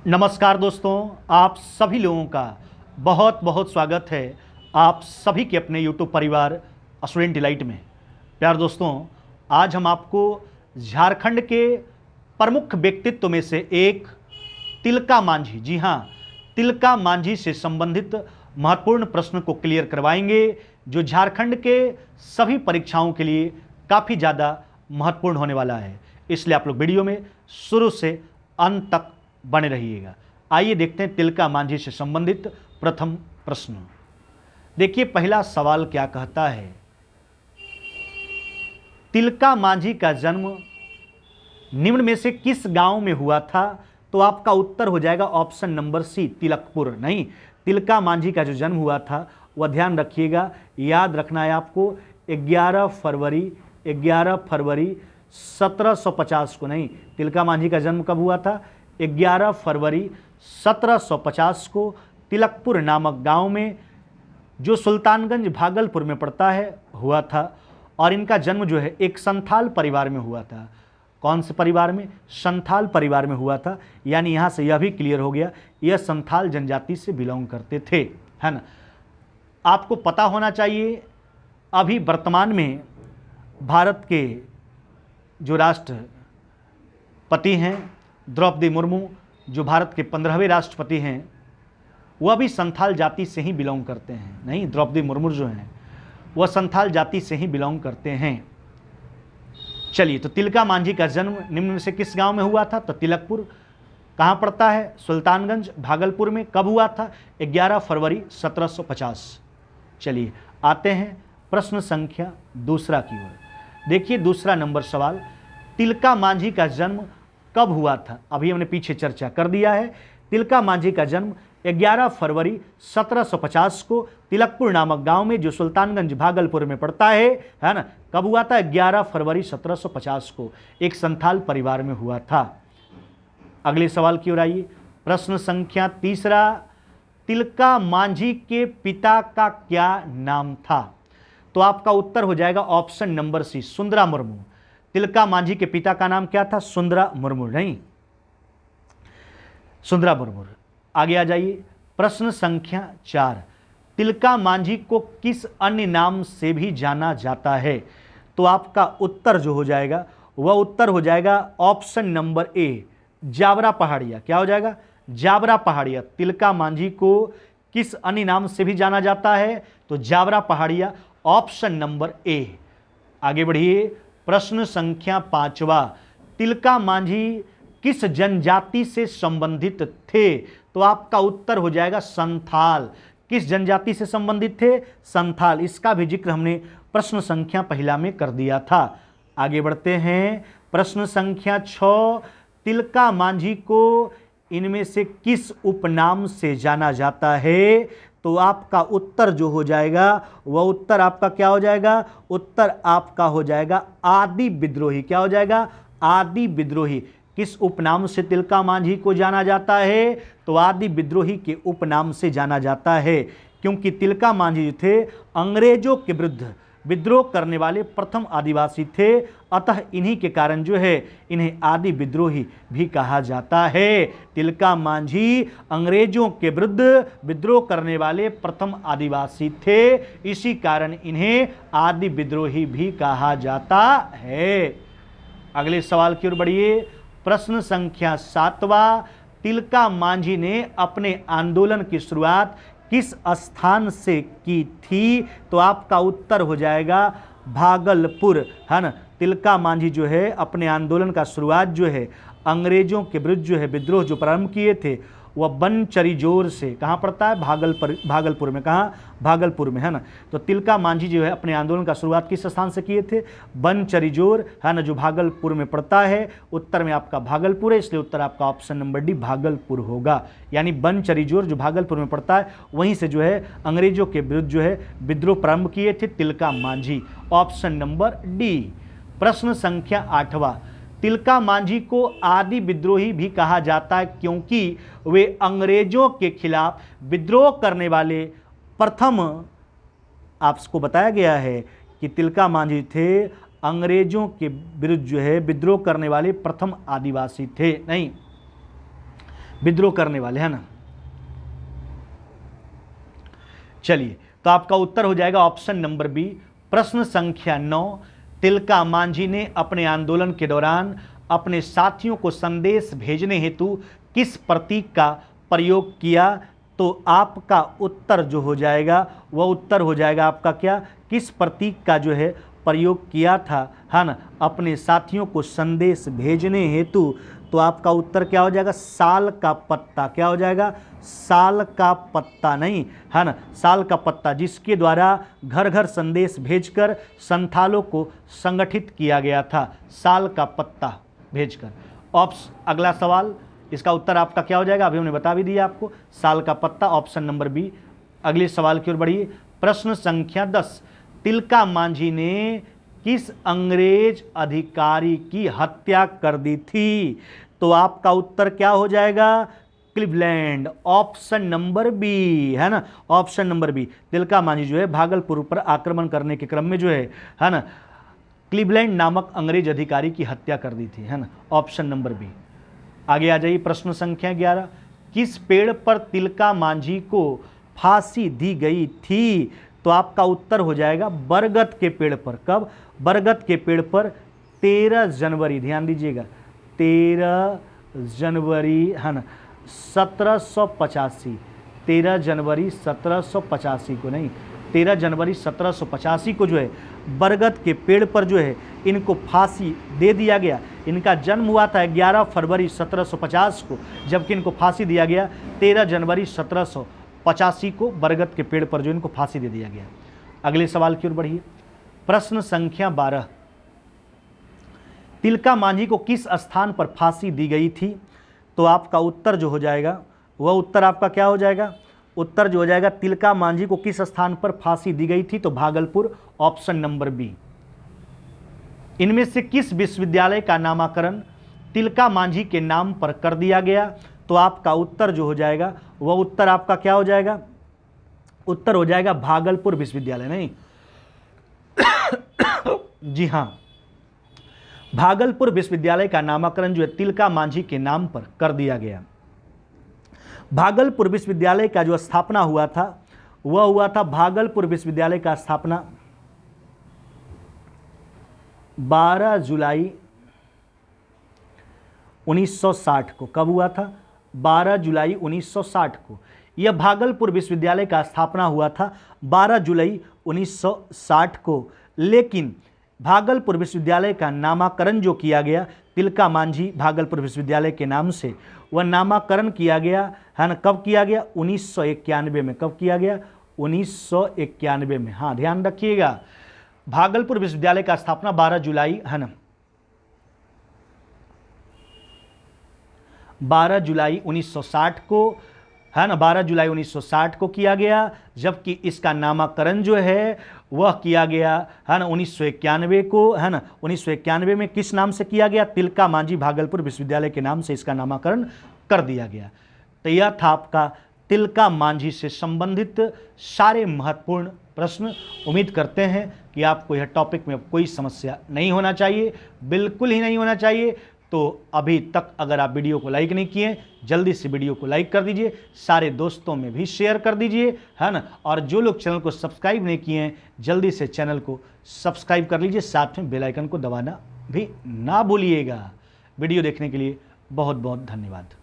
नमस्कार दोस्तों, आप सभी लोगों का बहुत बहुत स्वागत है आप सभी के अपने YouTube परिवार स्टूडेंट डिलाइट में। प्यार दोस्तों, आज हम आपको झारखंड के प्रमुख व्यक्तित्व में से एक तिलका मांझी, जी हाँ, तिलका मांझी से संबंधित महत्वपूर्ण प्रश्न को क्लियर करवाएंगे, जो झारखंड के सभी परीक्षाओं के लिए काफ़ी ज़्यादा महत्वपूर्ण होने वाला है। इसलिए आप लोग वीडियो में शुरू से अंत तक बने रहिएगा। आइए देखते हैं तिलका मांझी से संबंधित प्रथम प्रश्न। देखिए पहला सवाल क्या कहता है। तिलका मांझी का जन्म निम्न में से किस गांव में हुआ था? तो आपका उत्तर हो जाएगा ऑप्शन नंबर सी, तिलकपुर। नहीं, तिलका मांझी का जो जन्म हुआ था वह ध्यान रखिएगा, याद रखना है आपको, 11 फरवरी 1750 को। नहीं, तिलका मांझी का जन्म कब हुआ था? 11 फरवरी 1750 को तिलकपुर नामक गांव में, जो सुल्तानगंज भागलपुर में पड़ता है, हुआ था। और इनका जन्म जो है एक संथाल परिवार में हुआ था। कौन से परिवार में? संथाल परिवार में हुआ था। यानी यहाँ से यह भी क्लियर हो गया, यह संथाल जनजाति से बिलोंग करते थे, है ना। आपको पता होना चाहिए, अभी वर्तमान में भारत के जो राष्ट्रपति हैं द्रौपदी मुर्मू, जो भारत के 15वें राष्ट्रपति हैं, वह भी संथाल जाति से ही बिलोंग करते हैं। नहीं, द्रौपदी मुर्मू जो हैं वह संथाल जाति से ही बिलोंग करते हैं। चलिए, तो तिलका मांझी का जन्म निम्न में से किस गांव में हुआ था? तो तिलकपुर कहाँ पड़ता है? सुल्तानगंज भागलपुर में। कब हुआ था? 11 फरवरी 1750। चलिए आते हैं प्रश्न संख्या दूसरा की ओर। देखिए दूसरा नंबर सवाल, तिलका मांझी का जन्म कब हुआ था? अभी हमने पीछे चर्चा कर दिया है। तिलका मांझी का जन्म 11 फरवरी 1750 को तिलकपुर नामक गांव में, जो सुल्तानगंज भागलपुर में पड़ता है ना। कब हुआ था? 11 फरवरी 1750 को एक संथाल परिवार में हुआ था। अगले सवाल की ओर आइए। प्रश्न संख्या तीसरा, तिलका मांझी के पिता का क्या नाम था? तो आपका उत्तर हो जाएगा ऑप्शन नंबर सी, सुंदरा मुर्मू। तिलका मांझी के पिता का नाम क्या था? सुंदरा मुर्मू। नहीं, सुंदरा मुर्मू। आगे आ जाइए। प्रश्न संख्या 4, तिलका मांझी को किस अन्य नाम से भी जाना जाता है? तो आपका उत्तर जो हो जाएगा वह उत्तर हो जाएगा ऑप्शन नंबर ए, जावरा पहाड़िया। क्या हो जाएगा? जावरा पहाड़िया। तिलका मांझी को किस अन्य नाम से भी जाना जाता है? तो जावरा पहाड़िया, ऑप्शन नंबर ए। आगे बढ़िए। प्रश्न संख्या 5वां, तिलका मांझी किस जनजाति से संबंधित थे? तो आपका उत्तर हो जाएगा संथाल। किस जनजाति से संबंधित थे? संथाल। इसका भी जिक्र हमने प्रश्न संख्या पहला में कर दिया था। आगे बढ़ते हैं। प्रश्न संख्या 6, तिलका मांझी को इनमें से किस उपनाम से जाना जाता है? तो आपका उत्तर जो हो जाएगा वह उत्तर आपका क्या हो जाएगा? उत्तर आपका हो जाएगा आदि विद्रोही। क्या हो जाएगा? आदि विद्रोही। किस उपनाम से तिलका मांझी को जाना जाता है? तो आदि विद्रोही के उपनाम से जाना जाता है, क्योंकि तिलका मांझी जो थे अंग्रेजों के विरुद्ध विद्रोह करने वाले प्रथम आदिवासी थे। अतः इन्हीं के कारण जो है इन्हें आदि विद्रोही भी कहा जाता है। तिलका मांझी अंग्रेजों के विरुद्ध विद्रोह करने वाले प्रथम आदिवासी थे, इसी कारण इन्हें आदि विद्रोही भी कहा जाता है। अगले सवाल की ओर बढ़िए। प्रश्न संख्या 7वां, तिलका मांझी ने अपने आंदोलन की शुरुआत किस स्थान से की थी? तो आपका उत्तर हो जाएगा भागलपुर, है ना। तिलका मांझी जो है अपने आंदोलन का शुरुआत जो है अंग्रेजों के विरुद्ध जो है विद्रोह जो प्रारंभ किए थे वह बनचरीजोर से, कहाँ पड़ता है? भागलपुर में। कहाँ? भागलपुर में, है ना। तो तिलका मांझी जो है अपने आंदोलन का शुरुआत किस स्थान से किए थे? बनचरीजोर, है ना, जो भागलपुर में पड़ता है। उत्तर में आपका भागलपुर है, इसलिए उत्तर आपका ऑप्शन नंबर डी भागलपुर होगा। यानी बनचरीजोर जो भागलपुर में पड़ता है वहीं से जो है अंग्रेजों के विरुद्ध जो है विद्रोह प्रारंभ किए थे Tilka Manjhi, option number D. प्रश्न संख्या 8वां, तिलका मांझी को आदि विद्रोही भी कहा जाता है क्योंकि वे अंग्रेजों के खिलाफ विद्रोह करने वाले प्रथम, आपको बताया गया है कि तिलका मांझी थे अंग्रेजों के विरुद्ध जो है विद्रोह करने वाले प्रथम आदिवासी थे। नहीं, विद्रोह करने वाले, है ना। चलिए, तो आपका उत्तर हो जाएगा ऑप्शन नंबर बी। प्रश्न संख्या 9, तिलका मांझी ने अपने आंदोलन के दौरान अपने साथियों को संदेश भेजने हेतु किस प्रतीक का प्रयोग किया? तो आपका उत्तर जो हो जाएगा वह उत्तर हो जाएगा आपका क्या, किस प्रतीक का जो है प्रयोग किया था, है ना, अपने साथियों को संदेश भेजने हेतु? तो आपका उत्तर क्या हो जाएगा, साल का पत्ता। क्या हो जाएगा, साल का पत्ता, नहीं, है ना, साल का पत्ता, जिसके द्वारा घर घर संदेश भेजकर संथालों को संगठित किया गया था, साल का पत्ता भेजकर। अगला सवाल, इसका उत्तर आपका क्या हो जाएगा, अभी हमने बता भी दिया आपको, साल का पत्ता, ऑप्शन नंबर बी। अगले सवाल की ओर बढ़िए। प्रश्न संख्या 10, तिलका मांझी ने किस अंग्रेज अधिकारी की हत्या कर दी थी? तो आपका उत्तर क्या हो जाएगा, क्लीवलैंड, ऑप्शन नंबर बी, है ना, option number B. Tilka Manjhi जो है भागलपुर पर आक्रमण करने के क्रम में जो है ना, क्लीवलैंड नामक अंग्रेज अधिकारी की हत्या कर दी थी, है ना, ऑप्शन नंबर बी। आगे आ जाइए। प्रश्न संख्या 11, किस पेड़ पर तिलका मांझी को फांसी दी गई थी? तो आपका उत्तर हो जाएगा बरगद के पेड़ पर। कब, बरगद के पेड़ पर 13 जनवरी, ध्यान दीजिएगा, 13 जनवरी, है ना, 1785, 13 जनवरी 1785 को, नहीं, 13 जनवरी 1785 को जो है बरगद के पेड़ पर जो है इनको फांसी दे दिया गया। इनका जन्म हुआ था 11 फरवरी 1750 को, जबकि इनको फांसी दिया गया 13 जनवरी 1785 को बरगद के पेड़ पर जो इनको फांसी दे दिया गया। अगले सवाल की ओर बढ़िए। प्रश्न संख्या 12, तिलका मांझी को किस स्थान पर फांसी दी गई थी? तो आपका उत्तर जो हो जाएगा वह उत्तर आपका क्या हो जाएगा, उत्तर जो हो जाएगा तिलका मांझी को किस स्थान पर फांसी दी गई थी? तो भागलपुर, ऑप्शन नंबर बी। इनमें से किस विश्वविद्यालय का नामकरण तिलका मांझी के नाम पर कर दिया गया? तो आपका उत्तर जो हो जाएगा वह उत्तर आपका क्या हो जाएगा, उत्तर हो जाएगा भागलपुर विश्वविद्यालय, नहीं जी हाँ, भागलपुर विश्वविद्यालय का नामकरण जो है तिलका मांझी के नाम पर कर दिया गया। भागलपुर विश्वविद्यालय का जो स्थापना हुआ था वह हुआ था, भागलपुर विश्वविद्यालय का स्थापना 12 जुलाई 1960 को। कब हुआ था, 12 जुलाई 1960 को। यह भागलपुर विश्वविद्यालय का स्थापना हुआ था 12 जुलाई 1960 को, लेकिन भागलपुर विश्वविद्यालय का नामकरण जो किया गया तिलका मांझी भागलपुर विश्वविद्यालय के नाम से, वह नामकरण किया गया, है ना, कब किया गया, 1991 में। कब किया गया, 1991 में। हाँ, ध्यान रखिएगा, भागलपुर विश्वविद्यालय का स्थापना 12 जुलाई, है ना, 12 जुलाई 1960 को, है ना, 12 जुलाई 1960 को किया गया, जबकि इसका नामकरण जो है वह किया गया, है ना, 1991 को, है ना, 1991 में किस नाम से किया गया, तिलका मांझी भागलपुर विश्वविद्यालय के नाम से इसका नामकरण कर दिया गया। तो यह था आपका तिलका मांझी से संबंधित सारे महत्वपूर्ण प्रश्न। उम्मीद करते हैं कि आपको यह टॉपिक में कोई समस्या नहीं होना चाहिए, बिल्कुल ही नहीं होना चाहिए। तो अभी तक अगर आप वीडियो को लाइक नहीं किए, जल्दी से वीडियो को लाइक कर दीजिए, सारे दोस्तों में भी शेयर कर दीजिए, है ना, और जो लोग चैनल को सब्सक्राइब नहीं किए हैं जल्दी से चैनल को सब्सक्राइब कर लीजिए, साथ में बेल आइकन को दबाना भी ना भूलिएगा। वीडियो देखने के लिए बहुत बहुत धन्यवाद।